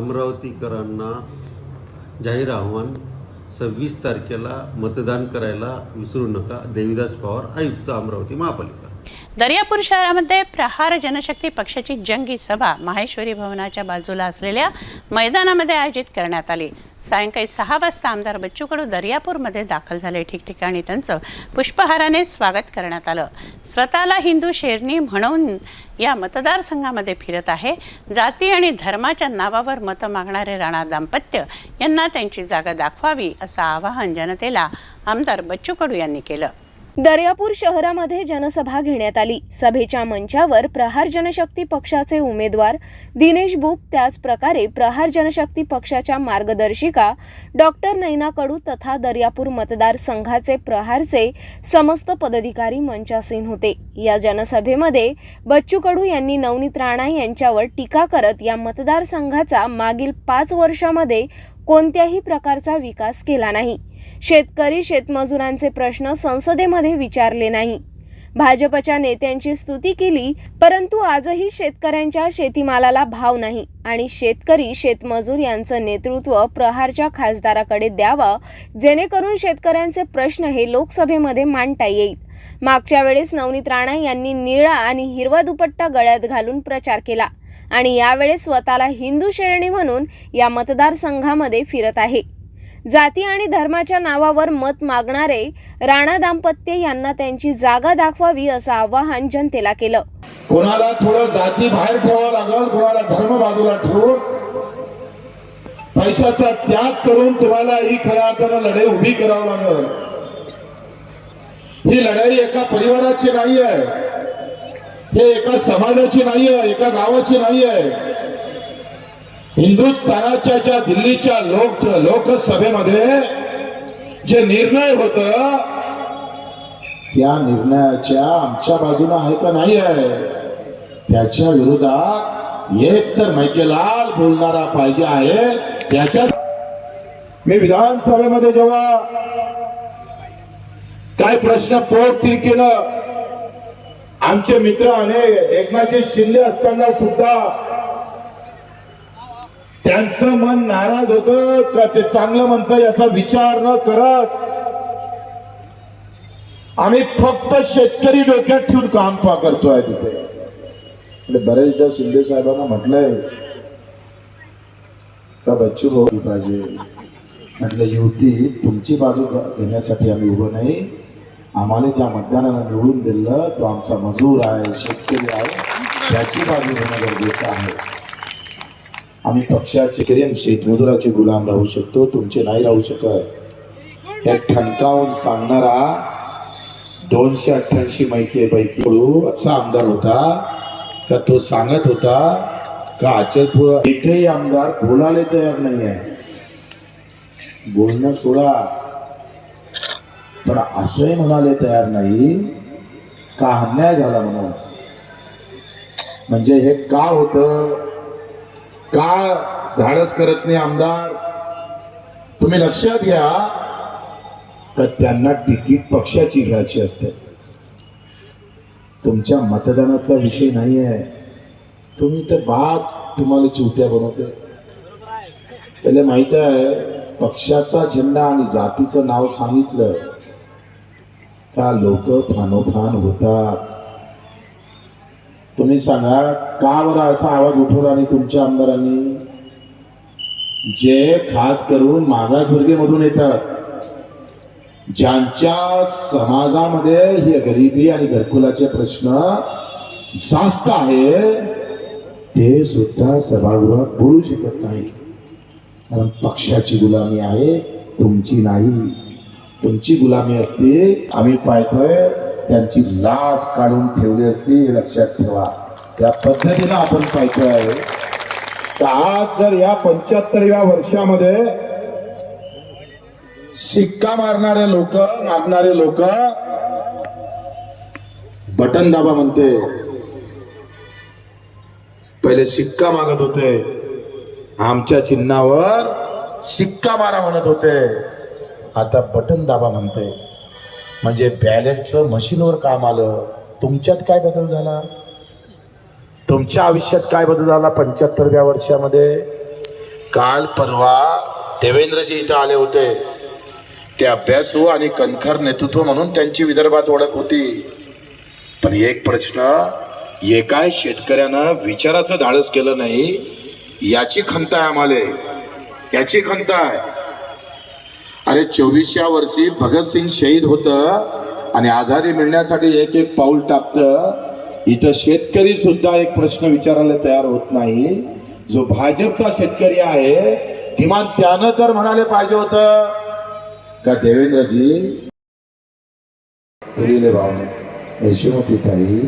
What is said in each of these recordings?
अमरावतीकरांना जाहीर आव्हान 26 तारखेला मतदान करायला विसरू नका. देवीदास पवार, आयुक्त, अमरावती महापालिका. दर्यापूर शहरामध्ये प्रहार जनशक्ती पक्षाची जंगी सभा माहेश्वरी भवनाच्या बाजूला असलेल्या मैदानामध्ये आयोजित करण्यात आली. सायंकाळी 6 वाजता आमदार बच्चू कडू दर्यापूरमध्ये दाखल झाले. ठिकठिकाणी त्यांचं पुष्पहाराने स्वागत करण्यात आलं. स्वतःला हिंदू शेरनी म्हणून या मतदारसंघामध्ये फिरत आहे. जाती आणि धर्माच्या नावावर मतं मागणारे राणा दाम्पत्य यांना त्यांची जागा दाखवावी असं आवाहन जनतेला आमदार बच्चू कडू यांनी केलं. दर्यापूर शहरामध्ये जनसभा घेण्यात आली. सभेच्या मंचावर प्रहार जनशक्ती पक्षाचे उमेदवार दिनेश बुप, त्याच प्रकारे प्रहार जनशक्ती पक्षाच्या मार्गदर्शिका डॉक्टर नैना कडू तथा दर्यापूर मतदारसंघाचे प्रहारचे समस्त पदाधिकारी मंचासीन होते. या जनसभेमध्ये बच्चू कडू यांनी नवनीत राणा यांच्यावर टीका करत या मतदारसंघाचा मागील 5 वर्षामध्ये कोणत्याही प्रकारचा विकास केला नाही. शेतकरी शेतमजुरांचे प्रश्न संसदेमध्ये विचारले नाही. भाजपच्या नेत्यांची स्तुती केली, परंतु आजही शेतकऱ्यांच्या शेतीमालाला भाव नाही आणि शेतकरी शेतमजूर यांचं नेतृत्व प्रहारच्या खासदाराकडे द्यावं, जेणेकरून शेतकऱ्यांचे प्रश्न हे लोकसभेमध्ये मांडता येईल. मागच्या वेळेस नवनीत राणा यांनी निळा आणि हिरवा दुपट्टा गळ्यात घालून प्रचार केला आणि यावेळेस स्वतःला हिंदू शेरणी म्हणून या मतदारसंघामध्ये फिरत आहे. जाती आणि धर्माच्या नावावर मत मागणारे राणा दाम्पत्य यांना त्यांची जागा दाखवावी असं आवाहन जनतेला केलं. कोणाला थोडं जाती बाहेर ठेवावं लागल, कोणाला धर्म बाजूला ठेवून पैशाचा त्याग करून तुम्हाला ही खऱ्या अर्थानं लढाई उभी करावं लागल. ही लढाई एका परिवाराची नाही आहे, हे एका समाजाची नाही आहे, एका गावाची नाही आहे. हिंदुस्थानाच्या ज्या दिल्लीच्या लोकसभेमध्ये जे निर्णय होत, त्या निर्णयाच्या आमच्या बाजूला आहे का नाही आहे, त्याच्या विरोधात एक तर मैकेलाल बोलणारा पाहिजे आहे. त्याच्या मी विधानसभेमध्ये जेव्हा काय प्रश्न पोटतिडकीनं आमचे मित्र अनेक एकनाथजी शिंदे असताना सुद्धा त्यांचं मन नाराज होतं का ते चांगलं म्हणतं याचा विचार न करत आम्ही फक्त शेतकरी डोक्यात ठेवून काम करतोय. तिथे बरेचदा शिंदे साहेबांना म्हटलंय का बच्चू भाऊ पाहिजे, म्हटलं युती तुमची बाजू घेण्यासाठी आम्ही उभं नाही. आम्हाला ज्या मतदानाला निवडून दिलं तो आमचा मजूर आहे, शेतकरी आहे, त्याची बाजू घेणं गरजेचं आहे. आम्ही पक्षाचे शेतमजुराचे गुलाम राहू शकतो, तुमचे नाही राहू शकत. हे ठणकावून सांगणारा 288 पैकी असा आमदार होता का तो सांगत होता का अचलपूर एकही आमदार बोलायला तयार नाही आहे. बोलणं सोडा, पण असंही म्हणाले तयार नाही का अन्याय झाला म्हणून. म्हणजे हे का होतं, का धाडस करत नाही आमदार, तुम्ही लक्षात घ्या का त्यांना तिकीट पक्षाची घ्यायची असते. तुमच्या मतदानाचा विषय नाही आहे. तुम्ही तर बात तुम्हाला चिवत्या बनवते. त्याला माहित आहे पक्षाचा झेंडा आणि जातीचं नाव सांगितलं का लोक फानोफान होतात. तुम्ही सांगा का बरं असा आवाज उठवला नाही तुमच्या आमदारांनी, जे खास करून मागासवर्गीय मधून येतात, ज्यांच्या समाजामध्ये ही गरिबी आणि घरकुलाचे प्रश्न जास्त आहे, ते सुद्धा सभागृहात बोलू शकत नाही. कारण पक्षाची गुलामी आहे, तुमची नाही. तुमची गुलामी असते, आम्ही पाहतोय त्यांची लाज काढून ठेवली असती, हे लक्षात ठेवा. त्या पद्धतीनं आपण पाहतोय. तर आज जर या 75व्या वर्षामध्ये शिक्का मारणारे लोक बटन दाबा म्हणते, पहिले शिक्का मागत होते, आमच्या चिन्हावर शिक्का मारा म्हणत होते, आता बटन दाबा म्हणते. म्हणजे बॅलेटचं मशीनवर काम आलं. तुमच्यात काय बदल झाला, तुमच्या आयुष्यात काय बदल झाला 75व्या वर्षामध्ये? काल परवा देवेंद्रजी इथं आले होते. ते अभ्यासू आणि कणखर नेतृत्व म्हणून त्यांची विदर्भात ओळख होती. पण एक प्रश्न, एकाय शेतकऱ्यानं विचाराचं धाडस केलं नाही, याची खंत आहे आम्हाला, याची खंत आहे. अरे 24व्या वर्षी भगतसिंग शहीद होतं आणि आझादी मिळण्यासाठी एक एक पाऊल टाकतं. इथं शेतकरी सुद्धा एक प्रश्न विचारायला तयार होत नाही. जो भाजपचा शेतकरी आहे किमान त्यानं तर म्हणाले पाहिजे होतं का देवेंद्रजी तुरीले भाव नाही, यशोमती ताई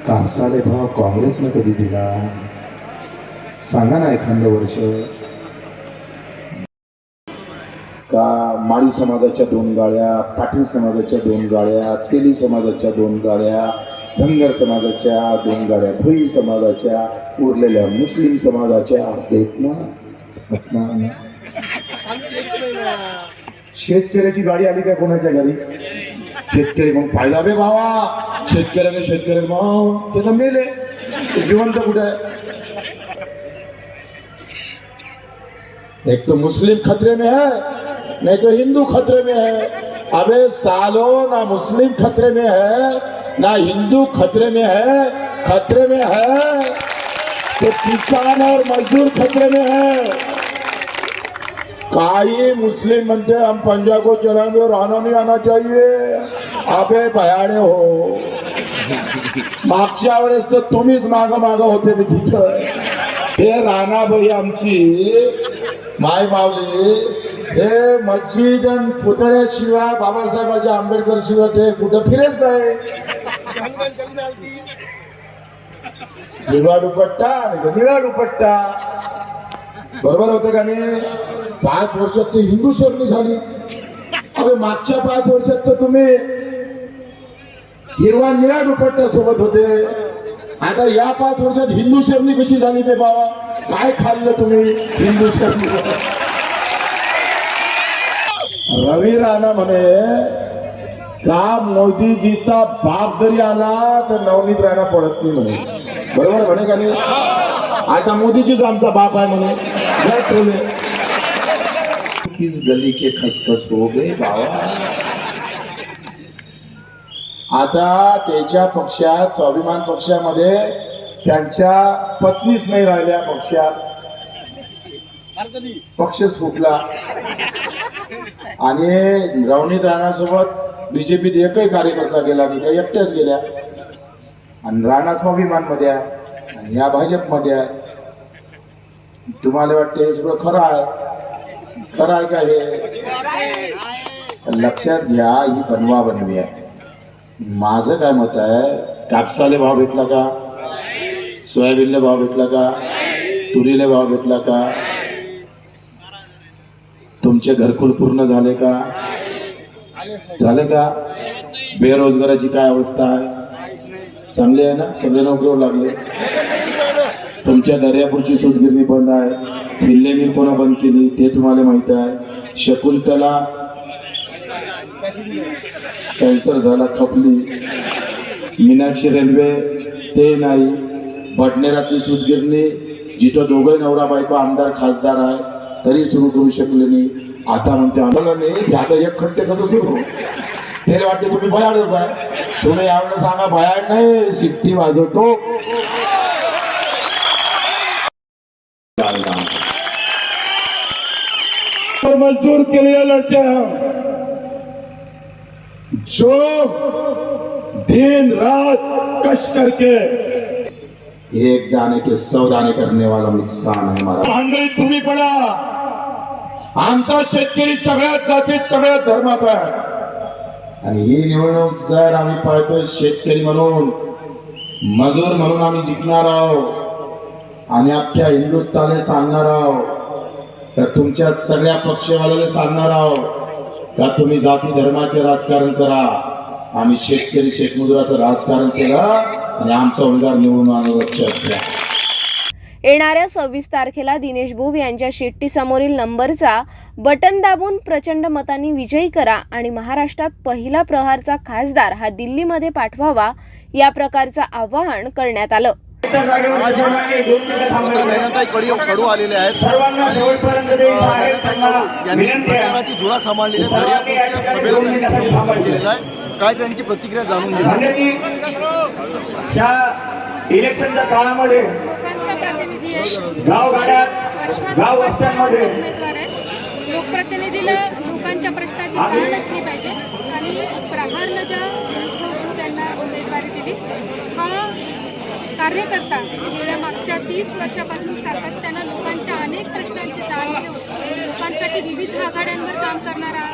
कापसाले भाव काँग्रेसनं कधी दिला सांगा ना एखादं वर्ष. का माळी समाजाच्या 2 गाड्या, पाटील समाजाच्या 2 गाड्या, तेली समाजाच्या 2 गाड्या, धनगर समाजाच्या 2 गाड्या, भोई समाजाच्या, उरलेल्या मुस्लिम समाजाच्या देत ना. शेतकऱ्याची गाडी आली काय कोणाच्या घरी? शेतकरी मग फायदा बे भावा, शेतकरी मग ते तर मेले, जिवंत कुठे आहे? एक तो मुस्लिम खतरे में है, नहीं तो हिंदू खतरे में है. अबे सालो, ना मुस्लिम खतरे में है ना हिंदू खतरे में है तो किसान और मजदूर खतरे में है. काई मुस्लिम म्हणते हम पंजाब को चलाएंगे और आना नहीं आना चाहिए. अबे भयाणे हो, मागच्या वेळेस तर तुम्हीच माग होते मी तिथं. हे राणाबाई आमची माय मावली, हे मस्जिद आणि पुतळ्याशिवाय बाबासाहेबांच्या आंबेडकर शिवाय ते कुठं फिरेच नाही. निळा दुपट्टा बरोबर होतं का नाही? 5 वर्षात ते हिंदू शरणी झाली. अबे मागच्या 5 वर्षात तर तुम्ही हिरवा निळा दुपट्टा सोबत होते. आता या 5 वर्षात हिंदू शरणी कशी झाली बे बाबा? काय खाल्लं तुम्ही हिंदू शरणी? रवी राणा म्हणे का मोदीजीचा बाप जरी आला तर नवनीत राणा पडत नाही म्हणे. बरोबर म्हणे का नाही? आता मोदीजीच आमचा बाप आहे म्हणे. किस गली के खसखस हो गए बाबा. आता त्याच्या पक्षात, स्वाभिमान पक्षामध्ये त्यांच्या पत्नीच नाही राहिल्या पक्षात. पक्षच फुटला आणि नवनीत राणासोबत बीजेपीत एकही कार्यकर्ता गेला नाही, त्या एकट्याच गेल्या. आणि राणा स्वाभिमान मध्ये आहे आणि ह्या भाजपमध्ये आहे. तुम्हाला वाटतं हे सगळं खरं आहे का? हे लक्षात घ्या, ही बनवाबनवी आहे. माझं काय मत आहे, कापसाले भाव भेटला का? सोयाबीनला भाव भेटला का? तुरीला भाव भेटला का? तुमचे घरकुल पूर्ण झाले का? बेरोजगाराची काय अवस्था आहे? चांगली आहे ना? सगळे नोकरीवर लागले. तुमच्या दर्यापूरची सूतगिरणी बंद आहे. किल्ले मिल कोणा बंद केली ते तुम्हाला माहित आहे. शकुंतला कॅन्सर झाला, खपली. मीनाक्षी रेल्वे ते नाही. बडनेरातली सूतगिरणी जिथं दोघे नवरा बायको आमदार खासदार आहे तरी सुरू करू शकले नाही. आता म्हणते आम्हाला नाही, आता एक खट्टे कसं सुरू? त्याला वाटते तुम्ही भयाडच आहे. तुम्ही यावेळेला सांगा भयाड नाही, शिट्टी वाजवतो. मजदूर के लिए लड़ते हैं, जो दिन रात कष्ट करके एक दाने के 100 दाने करने वाला नुकसान है हमारा. भांडळीत तुम्ही पडा. आमचा शेतकरी सगळ्यात जातीत, सगळ्यात धर्मात आहे. आणि ही निवडणूक जर आम्ही पाहतोय शेतकरी म्हणून, मजूर म्हणून आम्ही जिंकणार आहोत आणि अख्ख्या हिंदुस्थानला सांगणार आहोत तर तुमच्या सगळ्या पक्षवाल्याला सांगणार आहोत का तुम्ही जाती धर्माचे राजकारण करा. आम्ही शेतकरी शेतमजुराचं राजकारण केलं आणि आमचा उमेदवार निवडून आणला. लक्षात घ्या. येणाऱ्या 26 तारखेला दिनेश बुब यांच्या शेट्टी समोरील नंबरचा बटन दाबून प्रचंड मतांनी विजयी करा आणि महाराष्ट्रात पहिला प्रहारचा खासदार हा दिल्लीमध्ये पाठवावा, या प्रकारचं आवाहन करण्यात आलं. नयनाताई कडू आलेले आहेत आणि यांनी प्रचाराची धुरा सांभाळलेली आहे. दर्यापूरच्या सभेला त्यांनी संबोधित केलेलं आहे. काय त्यांची प्रतिक्रिया जाणून घ्या. इलेक्शनच्या काळामध्ये लोकांचा प्रतिनिधी आहे, गावगाड्यात गाव वस्त्यांमध्ये उमेदवार आहे. लोकप्रतिनिधीला लोकांच्या प्रश्नाची जाण असली पाहिजे आणि प्रहारनं ज्या त्यांना उमेदवारी दिली हा कार्यकर्ता गेल्या मागच्या 30 वर्षापासून सातत्यानं लोकांच्या अनेक प्रश्नांची जाण घेऊन लोकांसाठी विविध आघाड्यांवर काम करणारा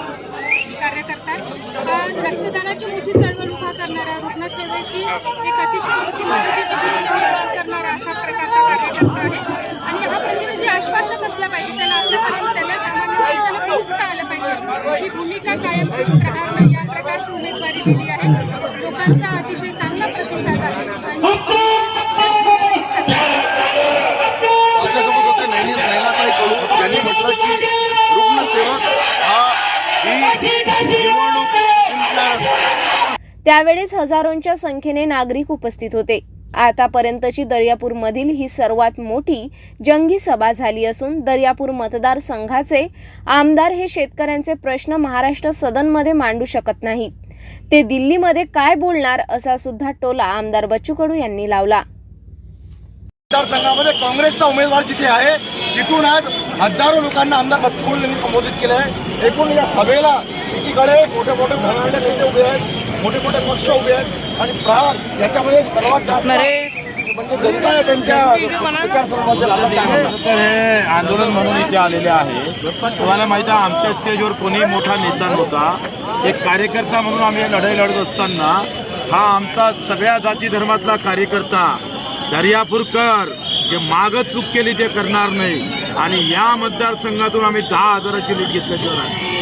कार्यकर्ता हा रक्तदानाची मोठी चळवळ उभा करणारा, रुग्णसेवेची एक अतिशय मोठी मदतीची भूमिका निर्माण करणारा असा प्रकारचा कार्यकर्ता आहे. आणि हा प्रतिनिधी आश्वासक असला पाहिजे, त्याला आपल्यापर्यंत त्याला सामान्य माणसाला पोहोचता आलं पाहिजे. ही भूमिका कायम ठेवून प्रहारनं या प्रकारची उमेदवारी दिली आहे. लोकांचा अतिशय चांगला प्रतिसाद आहे आणि आपल्यासोबत होते नयनाताई कडू. यांनी म्हटलं की रुग्णसेवक हा ही निवडणूक जिंकणार असतो. त्यावेळेस हजारोंच्या संख्येने नागरिक उपस्थित होते. आतापर्यंतची दर्यापूरमधील ही सर्वात मोठी जंगी सभा झाली असून दर्यापूर मतदारसंघाचे आमदार हे शेतकऱ्यांचे प्रश्न महाराष्ट्र सदनमध्ये मांडू शकत नाहीत. ते दिल्लीमध्ये काय बोलणार असा सुद्धा टोला आमदार बच्चू कडू यांनी लावला. मतदारसंघामध्ये काँग्रेसचा उमेदवार जिथे आहे तिथून आज हजारो लोकांना आमदार बच्चू कडू यांनी संबोधित केलं आहे. एकूण या सभेला एकीकडे मोठे मोठे धनाढ्य नेते उभे आहेत, मोठे मोठे पक्ष उभे आहेत आणि प्रहार याच्यामध्ये सर्वात जास्त म्हणजे जनता आहे त्यांच्या विचारसरणाच्या लाभात काय म्हणतात? तर हे आंदोलन म्हणून इथे आलेले आहे. तुम्हाला माहिती आहे आमच्या स्टेजवर कोणी मोठा नेता नव्हता. एक कार्यकर्ता म्हणून आम्ही लढाई लढत असताना हा आमचा सगळ्या जाती धर्मातला कार्यकर्ता दर्यापूरकर जे मागं चूक केली ते करणार नाही आणि या मतदारसंघातून आम्ही 10,000ची लीड घेतल्याशिवाय